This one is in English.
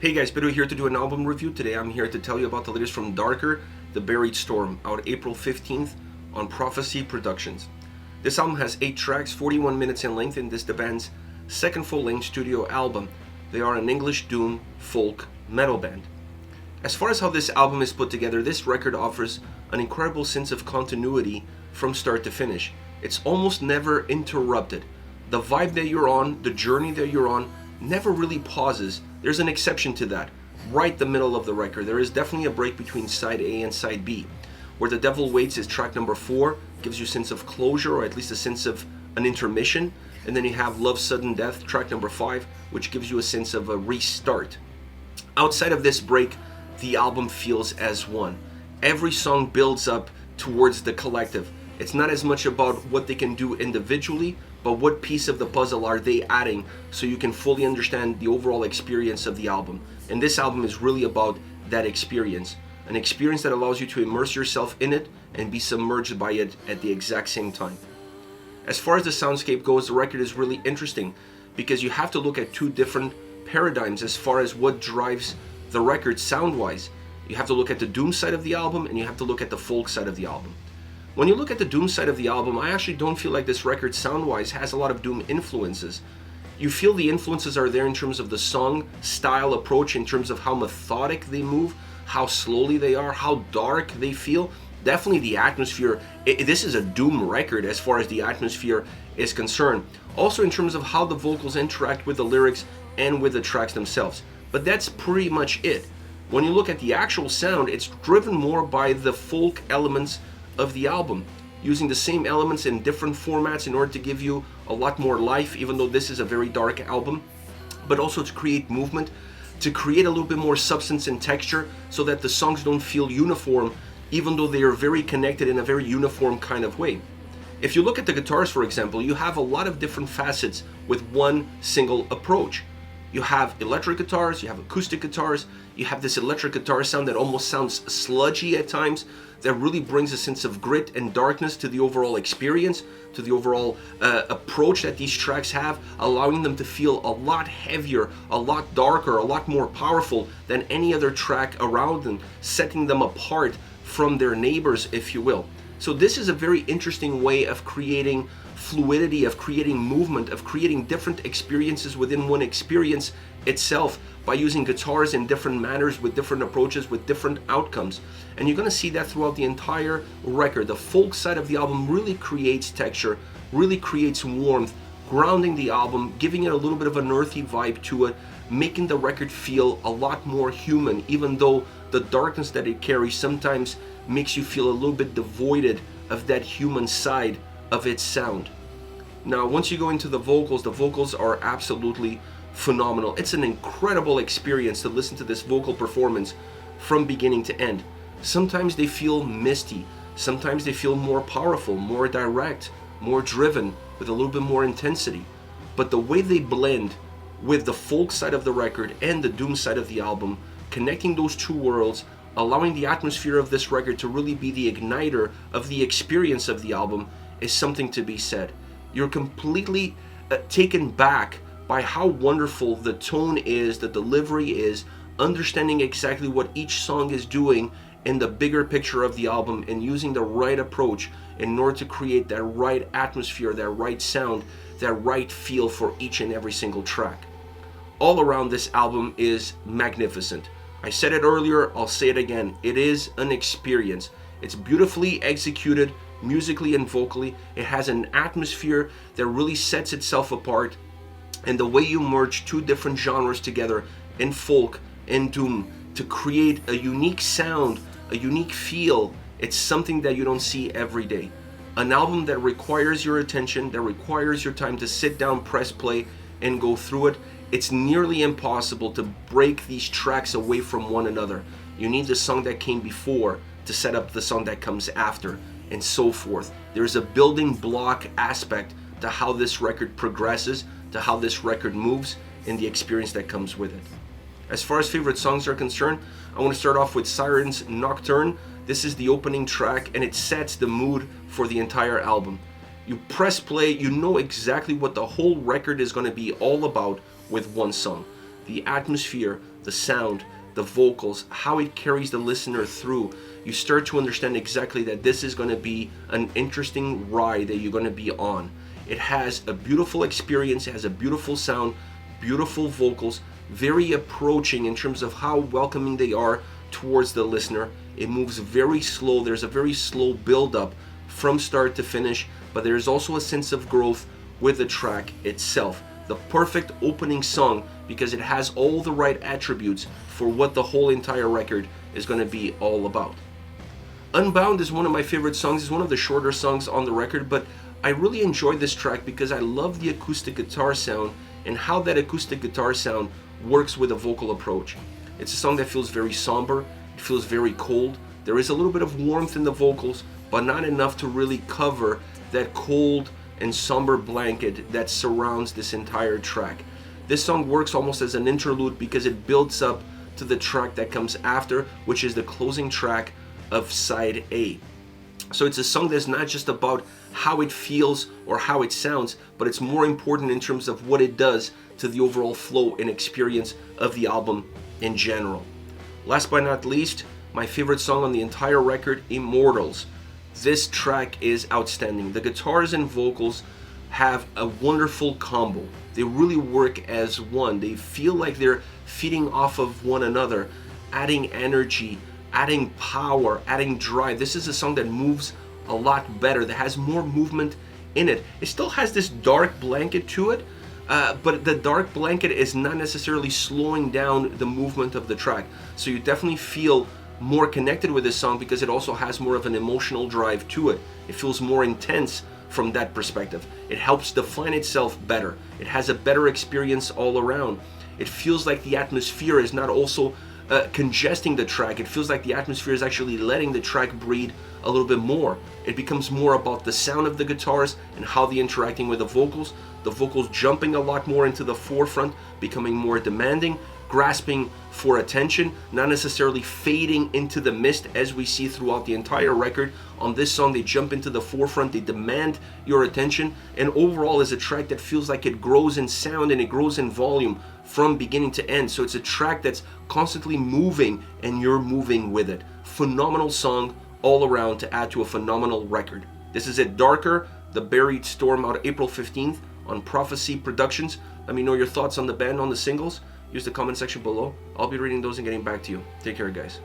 Hey guys, Bido here to do an album review. Today I'm here to tell you about the latest from Darkher, The Buried Storm, out April 15th on Prophecy Productions. This album has 8 tracks, 41 minutes in length, and this is the band's second full-length studio album. They are an English doom folk metal band. As far as how this album is put together, this record offers an incredible sense of continuity from start to finish. It's almost never interrupted. The vibe that you're on, the journey that you're on, never really pauses. There's an exception to that. Right the middle of the record, there is definitely a break between side A and side B. Where the Devil Waits is track number 4, gives you a sense of closure, or at least a sense of an intermission. And then you have Love Sudden Death, track number 5, which gives you a sense of a restart. Outside of this break, the album feels as one. Every song builds up towards the collective. It's not as much about what they can do individually, but what piece of the puzzle are they adding so you can fully understand the overall experience of the album. And this album is really about that experience. An experience that allows you to immerse yourself in it and be submerged by it at the exact same time. As far as the soundscape goes, the record is really interesting because you have to look at 2 different paradigms as far as what drives the record sound-wise. You have to look at the doom side of the album and you have to look at the folk side of the album. When you look at the doom side of the album, I actually don't feel like this record sound-wise has a lot of doom influences. You feel the influences are there in terms of the song style approach, in terms of how methodic they move, how slowly they are, how dark they feel. Definitely the atmosphere. This is a doom record as far as the atmosphere is concerned. Also in terms of how the vocals interact with the lyrics and with the tracks themselves. But that's pretty much it. When you look at the actual sound, it's driven more by the folk elements of the album, using the same elements in different formats in order to give you a lot more life, even though this is a very dark album, but also to create movement, to create a little bit more substance and texture so that the songs don't feel uniform, even though they are very connected in a very uniform kind of way. If you look at the guitars, for example, you have a lot of different facets with one single approach. You have electric guitars, you have acoustic guitars, you have this electric guitar sound that almost sounds sludgy at times, that really brings a sense of grit and darkness to the overall experience, to the overall approach that these tracks have, allowing them to feel a lot heavier, a lot darker, a lot more powerful than any other track around them, setting them apart from their neighbors, if you will. So this is a very interesting way of creating fluidity, of creating movement, of creating different experiences within one experience itself by using guitars in different manners, with different approaches, with different outcomes. And you're going to see that throughout the entire record. The folk side of the album really creates texture, really creates warmth, grounding the album, giving it a little bit of an earthy vibe to it, making the record feel a lot more human, even though the darkness that it carries sometimes makes you feel a little bit devoided of that human side of its sound. Now, once you go into the vocals are absolutely phenomenal. It's an incredible experience to listen to this vocal performance from beginning to end. Sometimes they feel misty, sometimes they feel more powerful, more direct, more driven, with a little bit more intensity. But the way they blend with the folk side of the record and the doom side of the album, connecting those 2 worlds, allowing the atmosphere of this record to really be the igniter of the experience of the album, is something to be said. You're completely taken back by how wonderful the tone is, the delivery is, understanding exactly what each song is doing in the bigger picture of the album, and using the right approach in order to create that right atmosphere, that right sound, that right feel for each and every single track. All around, this album is magnificent. I said it earlier, I'll say it again. It is an experience. It's beautifully executed musically and vocally. It has an atmosphere that really sets itself apart. And the way you merge 2 different genres together, in folk and doom, to create a unique sound, a unique feel, it's something that you don't see every day. An album that requires your attention, that requires your time to sit down, press play, and go through it. It's nearly impossible to break these tracks away from one another. You need the song that came before to set up the song that comes after, and so forth. There's a building block aspect to how this record progresses, to how this record moves, and the experience that comes with it. As far as favorite songs are concerned, I want to start off with Sirens Nocturne. This is the opening track, and it sets the mood for the entire album. You press play, you know exactly what the whole record is going to be all about with one song. The atmosphere, the sound, the vocals, how it carries the listener through, you start to understand exactly that this is going to be an interesting ride that you're going to be on. It has a beautiful experience, it has a beautiful sound, beautiful vocals, very approaching in terms of how welcoming they are towards the listener. It moves very slow. There's a very slow build up from start to finish, but there's also a sense of growth with the track itself. The perfect opening song because it has all the right attributes for what the whole entire record is going to be all about. Unbound is one of my favorite songs. It's one of the shorter songs on the record, but I really enjoy this track because I love the acoustic guitar sound and how that acoustic guitar sound works with a vocal approach. It's a song that feels very somber, it feels very cold. There is a little bit of warmth in the vocals, but not enough to really cover that cold and somber blanket that surrounds this entire track. This song works almost as an interlude because it builds up to the track that comes after, which is the closing track of side A. So it's a song that's not just about how it feels or how it sounds, but it's more important in terms of what it does to the overall flow and experience of the album in general. Last but not least, my favorite song on the entire record, Immortals. This track is outstanding. The guitars and vocals have a wonderful combo. They really work as one. They feel like they're feeding off of one another, adding energy, adding power, adding drive. This is a song that moves a lot better, that has more movement in it. It still has this dark blanket to it, but the dark blanket is not necessarily slowing down the movement of the track. So you definitely feel more connected with this song because it also has more of an emotional drive to it. It feels more intense from that perspective. It helps define itself better. It has a better experience all around. It feels like the atmosphere is not also congesting the track. It feels like the atmosphere is actually letting the track breathe a little bit more. It becomes more about the sound of the guitars and how they're interacting with the vocals jumping a lot more into the forefront, becoming more demanding, grasping for attention, not necessarily fading into the mist as we see throughout the entire record. On this song, they jump into the forefront, they demand your attention, and overall is a track that feels like it grows in sound and it grows in volume from beginning to end. So it's a track that's constantly moving and you're moving with it. Phenomenal song all around to add to a phenomenal record. This is it, Darkher, The Buried Storm, out April 15th on Prophecy Productions. Let me know your thoughts on the band, on the singles. Use the comment section below. I'll be reading those and getting back to you. Take care, guys.